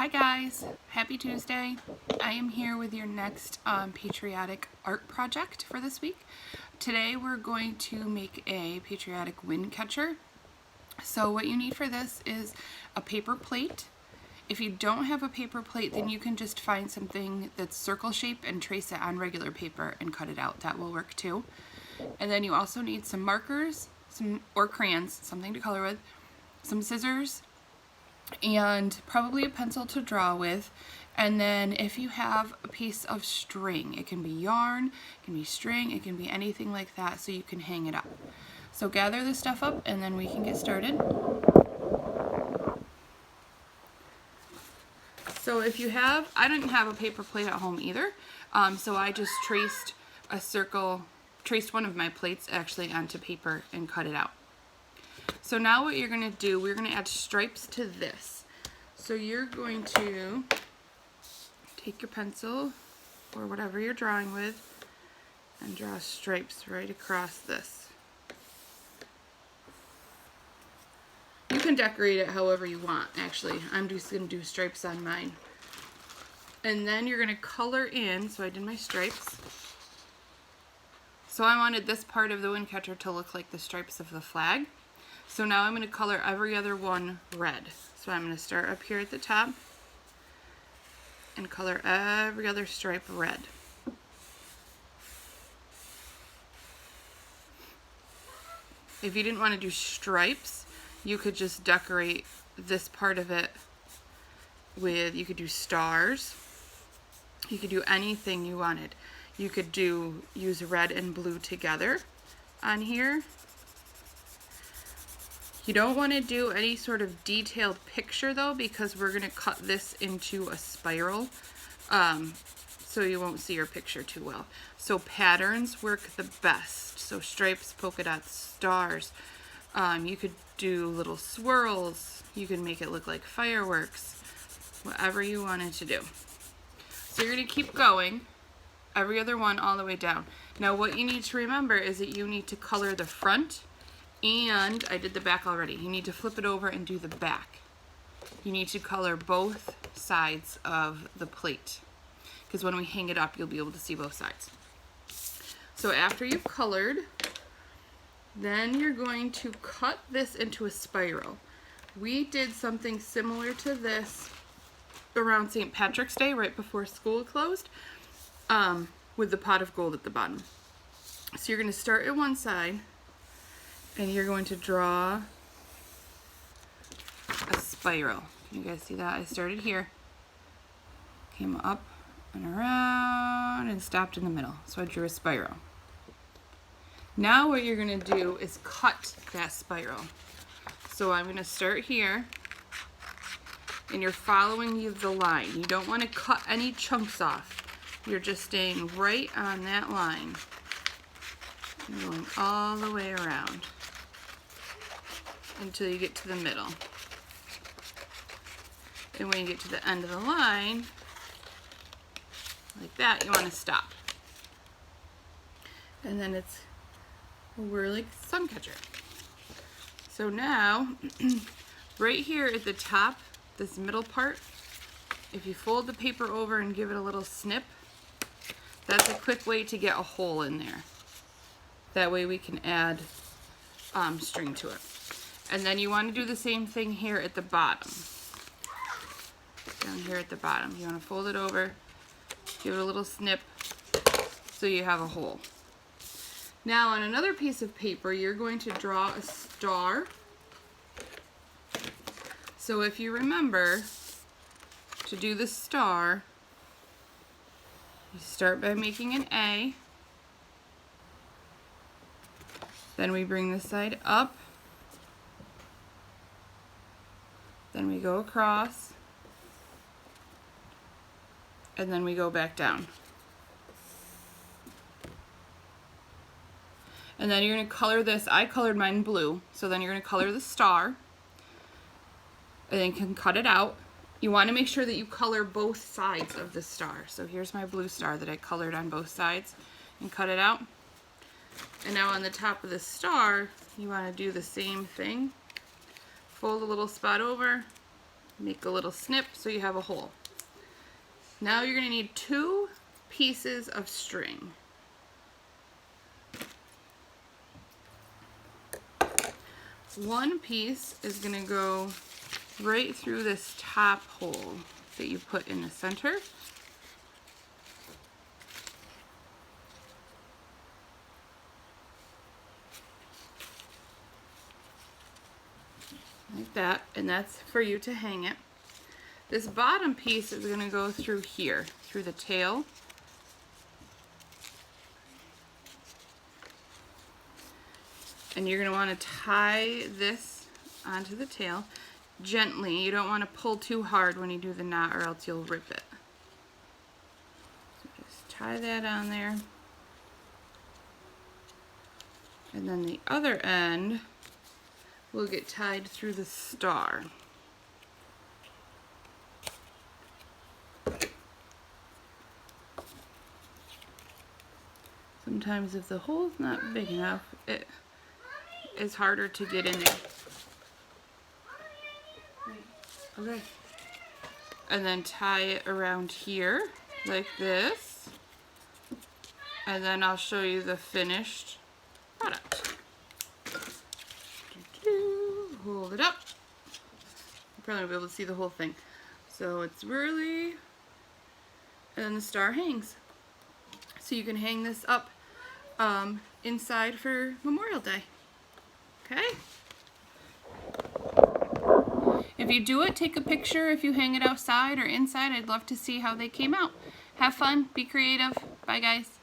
Hi guys, happy Tuesday. I am here with your next patriotic art project for this week. Today we're going to make a patriotic wind catcher. So what you need for this is a paper plate. If you don't have a paper plate, then you can just find something that's circle shape and trace it on regular paper and cut it out. That will work too. And then you also need some markers, or crayons, something to color with, some scissors, and probably a pencil to draw with. And then if you have a piece of string, it can be yarn, it can be string, it can be anything like that, so you can hang it up. So gather this stuff up and then we can get started. So if you have, I didn't have a paper plate at home either, so I just traced a circle, traced one of my plates actually onto paper and cut it out. So now what you're going to do, we're going to add stripes to this. So you're going to take your pencil or whatever you're drawing with and draw stripes right across this. You can decorate it however you want, actually. I'm just going to do stripes on mine. And then you're going to color in, so I did my stripes. So I wanted this part of the wind catcher to look like the stripes of the flag. So now I'm going to color every other one red. So I'm going to start up here at the top and color every other stripe red. If you didn't want to do stripes, you could just decorate this part of it with, you could do stars. You could do anything you wanted. You could use red and blue together on here. You don't want to do any sort of detailed picture though, because we're going to cut this into a spiral, so you won't see your picture too well. So patterns work the best. So stripes, polka dots, stars. You could do little swirls. You can make it look like fireworks. Whatever you wanted to do. So you're going to keep going, every other one all the way down. Now what you need to remember is that you need to color the front, and I did the back already. You need to flip it over and do the back. You need to color both sides of the plate, because when we hang it up, you'll be able to see both sides. So after you've colored, then you're going to cut this into a spiral. We did something similar to this around St. Patrick's Day, right before school closed, with the pot of gold at the bottom. So you're going to start at one side, and you're going to draw a spiral. Can you guys see that? I started here, came up and around, and stopped in the middle. So I drew a spiral. Now what you're going to do is cut that spiral. So I'm going to start here, and you're following the line. You don't want to cut any chunks off. You're just staying right on that line and going all the way around until you get to the middle. And when you get to the end of the line, like that, you want to stop. And then it's a whirly sun catcher. So now, right here at the top, this middle part, if you fold the paper over and give it a little snip, that's a quick way to get a hole in there. That way we can add string to it. And then you want to do the same thing here at the bottom. Down here at the bottom. You want to fold it over, give it a little snip, so you have a hole. Now on another piece of paper, you're going to draw a star. So if you remember to do the star, you start by making an A. Then we bring this side up. Then we go across. And then we go back down. And then you're going to color this. I colored mine blue. So then you're going to color the star. And then you can cut it out. You want to make sure that you color both sides of the star. So here's my blue star that I colored on both sides and cut it out. And now on the top of the star, you want to do the same thing. Fold a little spot over, Make a little snip so you have a hole. Now you're going to need 2 pieces of string. One piece is going to go right through this top hole that you put in the center. Like that, and that's for you to hang it. This bottom piece is going to go through here, through the tail. And you're going to want to tie this onto the tail gently. You don't want to pull too hard when you do the knot or else you'll rip it. So just tie that on there. And then the other end will get tied through the star. Sometimes if the hole's not big enough, it is harder to get in there. Okay. And then tie it around here like this. And then I'll show you the finished product. Hold it up. You probably won't be able to see the whole thing. So it's really, and then the star hangs. So you can hang this up inside for Memorial Day. Okay? If you do it, take a picture. If you hang it outside or inside, I'd love to see how they came out. Have fun, be creative. Bye guys.